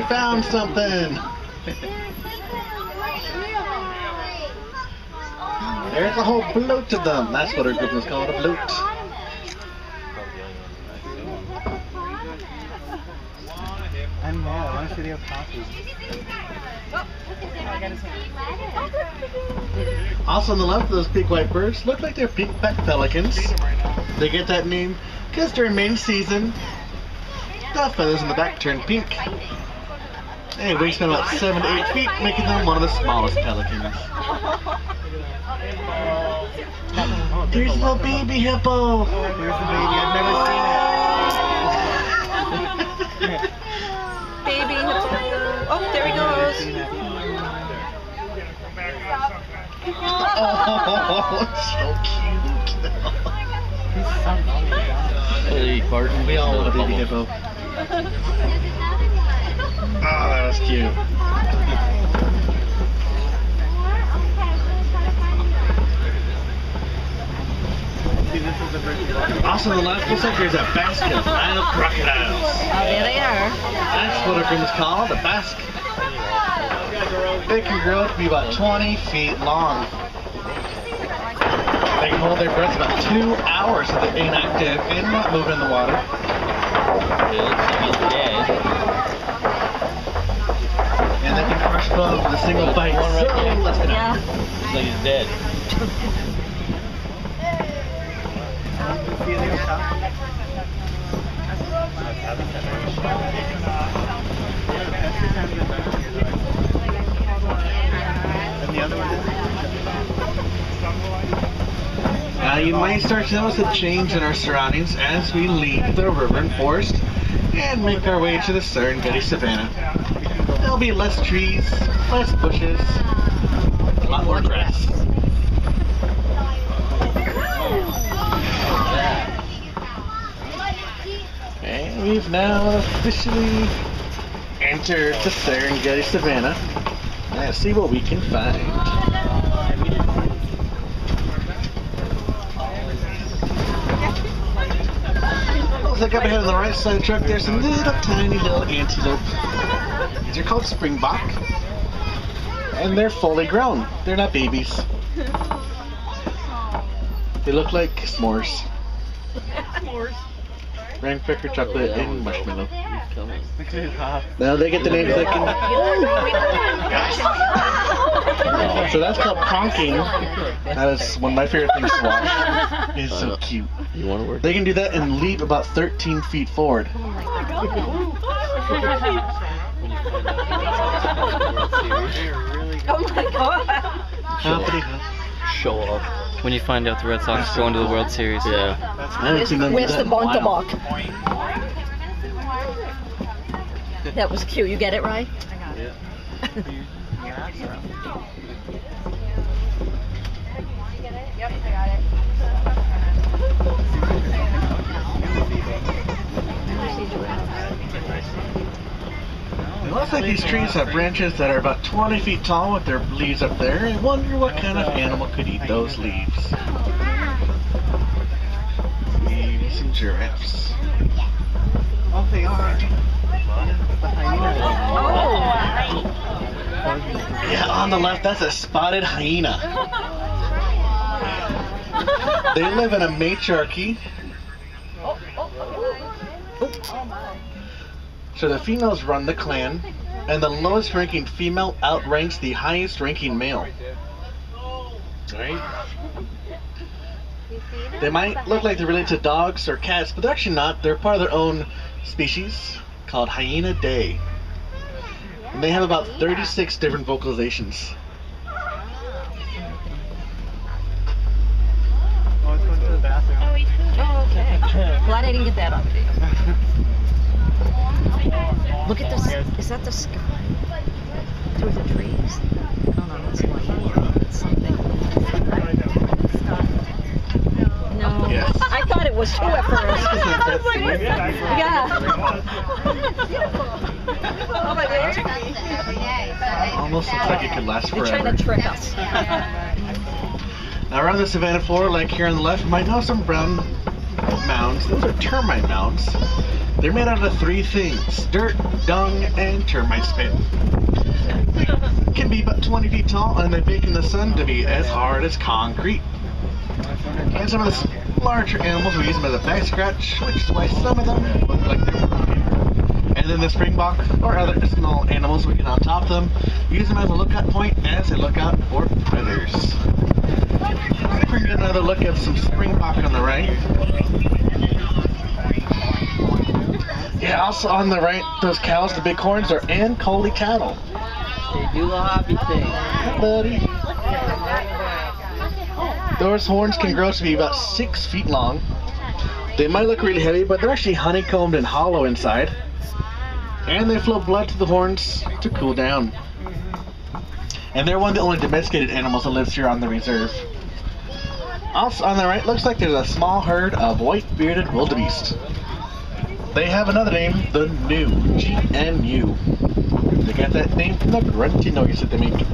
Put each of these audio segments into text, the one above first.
We found something. There's a whole bloat of them. That's what our group is called, a bloat. I'm mad. I want to see the coffee. Also on the left of those pink white birds look like they're pink-backed pelicans. They get that name because during mating season, the feathers in the back turn pink. They wingspan about 7 to 8 feet, making them one of the smallest pelicans. There's a little baby hippo. There's the baby. I've never seen it. Baby hippo. Oh, there he goes. Oh, so cute. Hey, Barton. We all want a baby hippo. Oh, that was cute. Also on the left, looks like there's a basket of Nile crocodiles. Oh, there they are. That's what our group is called, a basket. They can grow to be about 20 feet long. They can hold their breath about 2 hours if they're inactive and not moving in the water. It looks like he's dead. And they can crush bones with a single bite. One right there. Less than Yeah. Looks like he's dead. See the coffee? And the other one is? Now you might start to notice a change in our surroundings as we leave the river and forest and make our way to the Serengeti Savannah. There'll be less trees, less bushes, a lot more grass. And we've now officially entered the Serengeti Savannah. Let's see what we can find. Looks like up ahead on the right side of the truck there's some little tiny little antelope. These are called springbok. And they're fully grown. They're not babies. They look like s'mores. S'mores. Graham cracker, chocolate, and marshmallow. Look at his hop. Now they get the names they can. So that's called pronking. That is one of my favorite things to watch. It's so cute. You want to work? They can do that and leap about 13 feet forward. Oh my god. Hoppity. Show off. When you find out the Red Sox are going to the World Series. Yeah. I haven't seen them do Where's that the in a while. Bontabok? That was cute. You get it right? It looks like these trees have branches that are about 20 feet tall with their leaves up there. I wonder what kind of animal could eat those leaves. Maybe some giraffes. Oh, they are. The hyena. Yeah, on the left, that's a spotted hyena. They live in a matriarchy. So the females run the clan, and the lowest ranking female outranks the highest ranking male. Right? They might look like they're related to dogs or cats, but they're actually not. They're part of their own species called Hyenidae. And they have about 36 different vocalizations. Oh, it's going to the bathroom. Oh, okay. Glad I didn't get that on video. Look at this. Is that the sky? Through the trees? Oh, no, that's light. It's something. No. Yes. I thought it was two at first. Yeah. Oh my God. Almost looks like it could last They're trying forever. to trick us. Now around the savanna floor, like here on the left, you might notice some brown mounds. Those are termite mounds. They're made out of 3 things: dirt, dung, and termite spit. They can be about 20 feet tall, and they bake in the sun to be as hard as concrete. And some of the larger animals, we use them as a back scratch, which is why some of them look like they're broken. And then the springbok or other small animals, we can on top of them, use them as a lookout point as a lookout for predators. Let's bring another look at some springbok on the right. Yeah, also on the right, those cows, the bighorns, are Ankole cattle. They do the hobby thing. Hi, buddy. Those horns can grow to be about 6 feet long. They might look really heavy, but they're actually honeycombed and hollow inside. And they flow blood to the horns to cool down. And they're one of the only domesticated animals that lives here on the reserve. Also on the right, looks like there's a small herd of white-bearded wildebeest. They have another name, the Gnu, G-N-U. They got that name from the grunty noise that they make.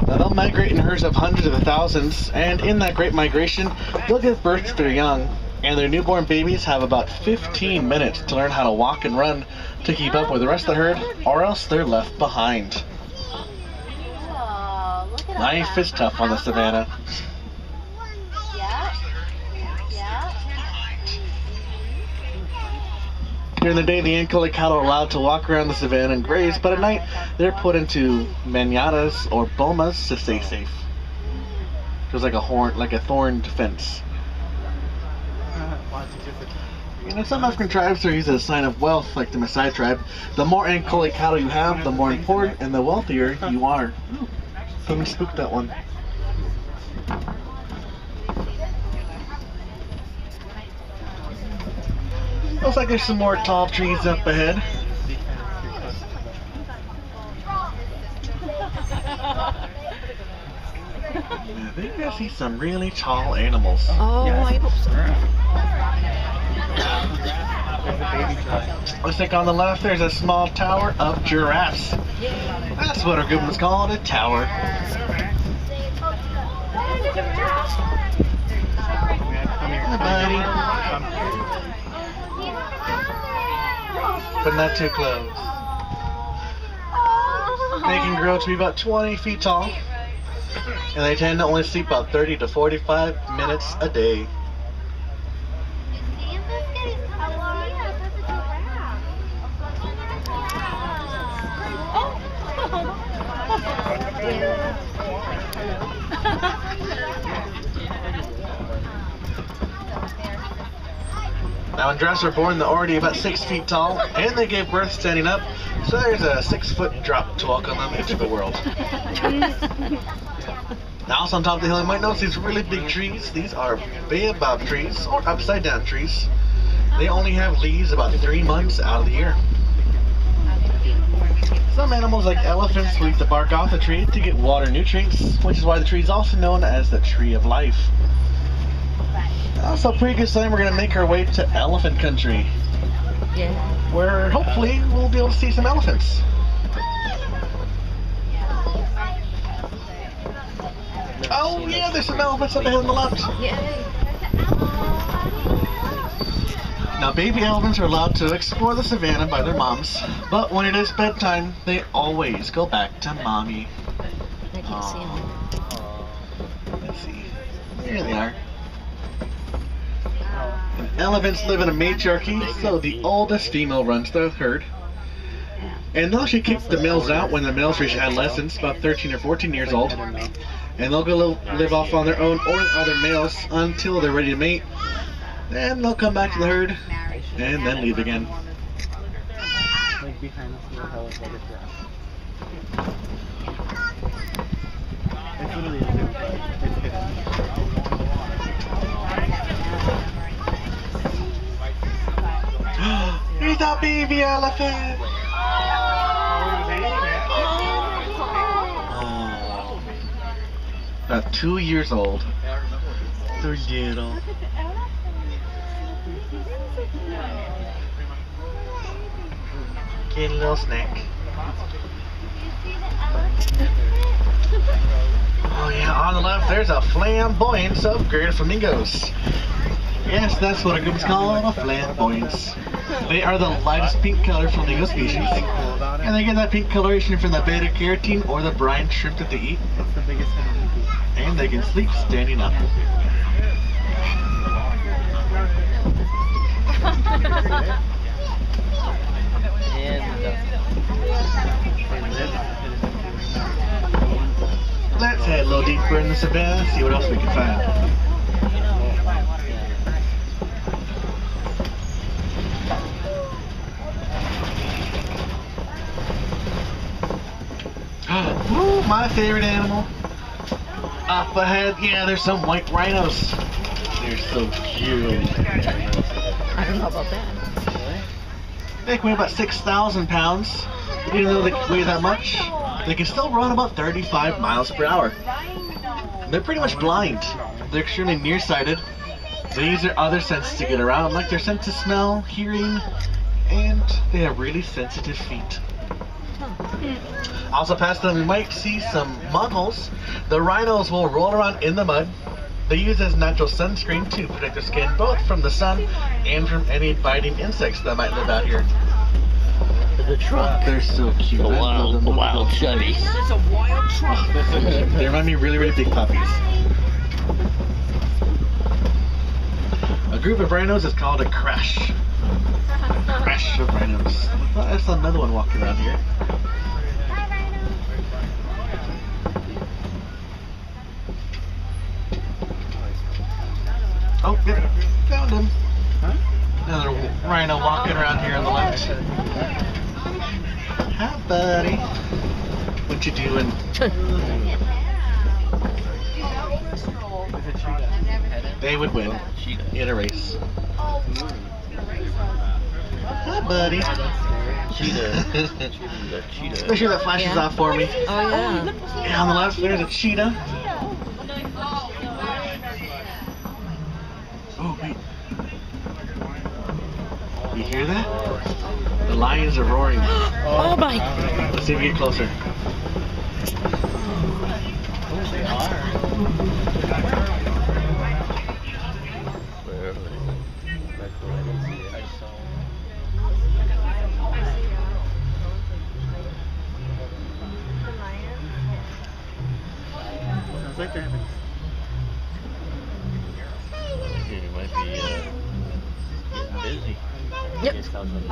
Now they'll migrate in herds of hundreds of thousands, and in that great migration, they'll give birth to their young, and their newborn babies have about 15 minutes to learn how to walk and run to keep up with the rest of the herd, or else they're left behind. Life is tough on the savannah. During the day, the Ankole cattle are allowed to walk around the savannah and graze, but at night, they're put into manadas or bomas to stay safe. There's like a thorned fence. You know, some African tribes are used as a sign of wealth, like the Maasai tribe. The more Ankole cattle you have, the more important and the wealthier you are. Ooh, someone spooked that one. Looks like there's some more tall trees up ahead. I think I see some really tall animals. Oh, Yes. I hope so. Looks like on the left there's a small tower of giraffes. That's what our good one's called, a tower. Hi, buddy. But not too close. They can grow to be about 20 feet tall, and they tend to only sleep about 30 to 45 minutes a day. Now when giraffes are born, they're already about 6 feet tall, and they gave birth standing up, so there's a 6-foot drop to welcome them into the world. Now also on top of the hill, you might notice these really big trees. These are baobab trees, or upside down trees. They only have leaves about 3 months out of the year. Some animals like elephants will eat the bark off the tree to get water nutrients, which is why the tree is also known as the tree of life. Also, pretty good sign we're going to make our way to elephant country, Yeah. where hopefully we'll be able to see some elephants. Oh yeah, there's some elephants up ahead on the left. Yay. Now baby elephants are allowed to explore the savannah by their moms, but when it is bedtime, they always go back to mommy. I can't see them. Let's see. There they are. And elephants live in a matriarchy, so the oldest female runs the herd. And they'll actually kick the males out when the males reach adolescence, about 13 or 14 years old. And they'll go live off on their own or with other males until they're ready to mate. Then they'll come back to the herd and then leave again. Like behind this little hill is like a giraffe. It's literally a zoo, but it's hidden. Here's a baby elephant! Oh. About 2 years old. So little. Get a little snack. Oh yeah, on the left there's a flamboyance of greater flamingos. Yes, that's what a group is called, a flamboyance. They are the lightest pink color from the species. Anything cool about it? And they get that pink coloration from the beta carotene or the brine shrimp that they eat. What's the biggest enemy? And they can sleep standing up. Let's head a little deeper in the savannah, see what else we can find. Ooh, my favorite animal. Up ahead, yeah, there's some white rhinos. They're so cute. I don't know about that. They can weigh about 6,000 pounds. Even though they weigh that much, they can still run about 35 miles per hour. They're pretty much blind. They're extremely nearsighted. They use their other senses to get around, like their sense of smell, hearing, and they have really sensitive feet. Also past them, we might see some mud holes. The rhinos will roll around in the mud. They use it as natural sunscreen to protect their skin both from the sun and from any biting insects that might live out here. The truck. They're so cute. The wild Chevy. This is a wild truck. They remind me of really, really big puppies. A group of rhinos is called a crash. A crash of rhinos. Well, that's another one walking around here. Oh, yep, found him. Another rhino walking around here on the left. Hi, buddy. What you doing? They would win in a race. Hi, buddy. Cheetah. Especially that flashes off for me. Oh yeah. Yeah, on the left there's a cheetah. Oh, wait. You hear that? The lions are roaring. Oh my. Let's see if we get closer. Sounds like they're having. It might be getting busy. Yep. Sounds like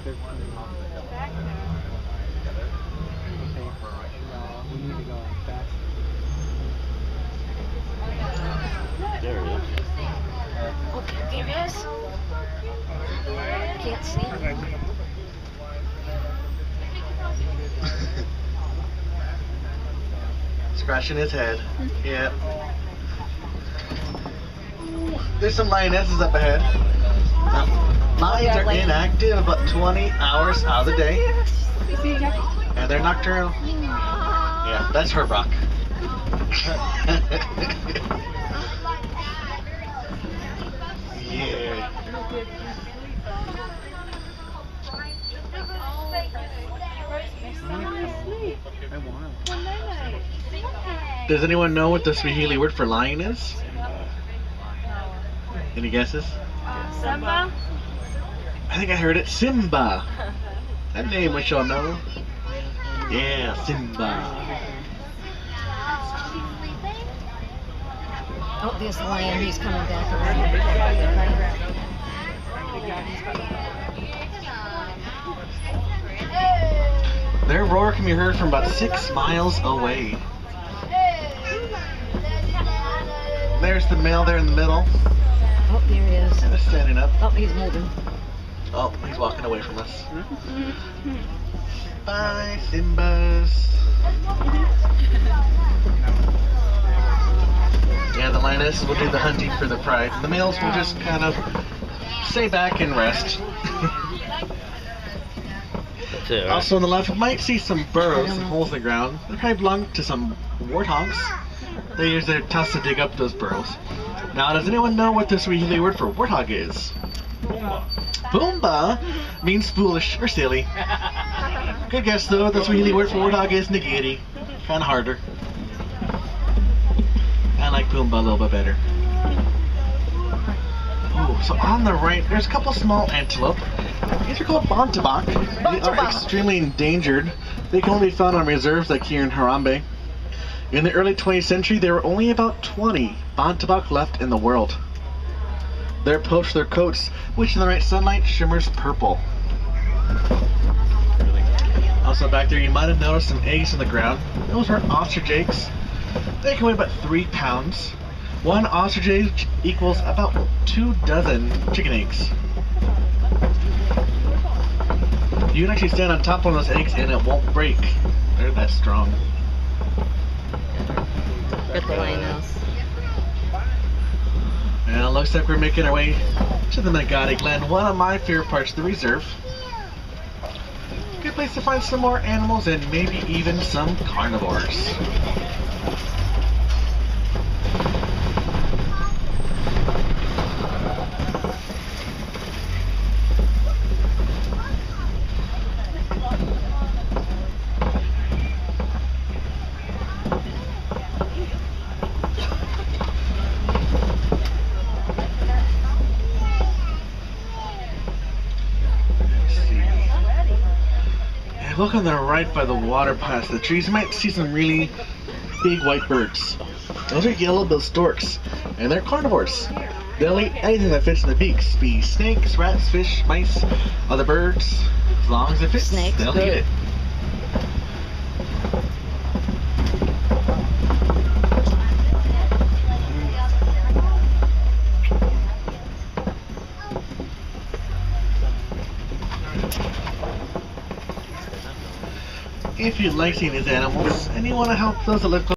they're we need to go fast. There it is. Okay, there it is. Can't see him. Scratching his head. Yeah. There's some lionesses up ahead. Lions are inactive about 20 hours out of the day. And they're nocturnal. Yeah, that's her rock. Yeah. I want to. Does anyone know what the Swahili word for lion is? Any guesses? Simba? I think I heard it. Simba. That name we shall know. Yeah, Simba. Oh, there's the lion. He's coming back around. Their roar can be heard from about 6 miles away. There's the male there in the middle. Oh, there he is. And they're standing up. Oh, he's moving. Oh, he's walking away from us. Bye, Simbas. Yeah, the lionesses will do the hunting for the pride. The males will just kind of stay back and rest. Also on the left, we might see some burrows and holes in the ground. They probably belong to some warthogs. They use their tusks to dig up those burrows. Now, does anyone know what the Swahili word for warthog is? Boomba means foolish or silly. Good guess though, the Swahili word for warthog is nagiri. Kinda harder. I like Boomba a little bit better. So on the right, there's a couple small antelope. These are called Bontebok. They are extremely endangered. They can only be found on reserves like here in Harambe. In the early 20th century, there were only about 20 Bontebok left in the world. They're poached for their coats, which in the right sunlight shimmers purple. Also back there, you might have noticed some eggs in the ground. Those are ostrich eggs. They can weigh about 3 pounds. One ostrich egg equals about 2 dozen chicken eggs. You can actually stand on top of one of those eggs and it won't break. They're that strong. Got the lioness. And it looks like we're making our way to the Magadi Glen, one of my favorite parts of the reserve. Good place to find some more animals and maybe even some carnivores. Look on the right by the water past the trees, you might see some really big white birds. Those are yellow-billed storks, and they're carnivores. They'll eat anything that fits in the beaks, be snakes, rats, fish, mice, other birds. As long as it fits, Snakes, they'll good. eat it. If you like seeing these animals and you want to help those that live close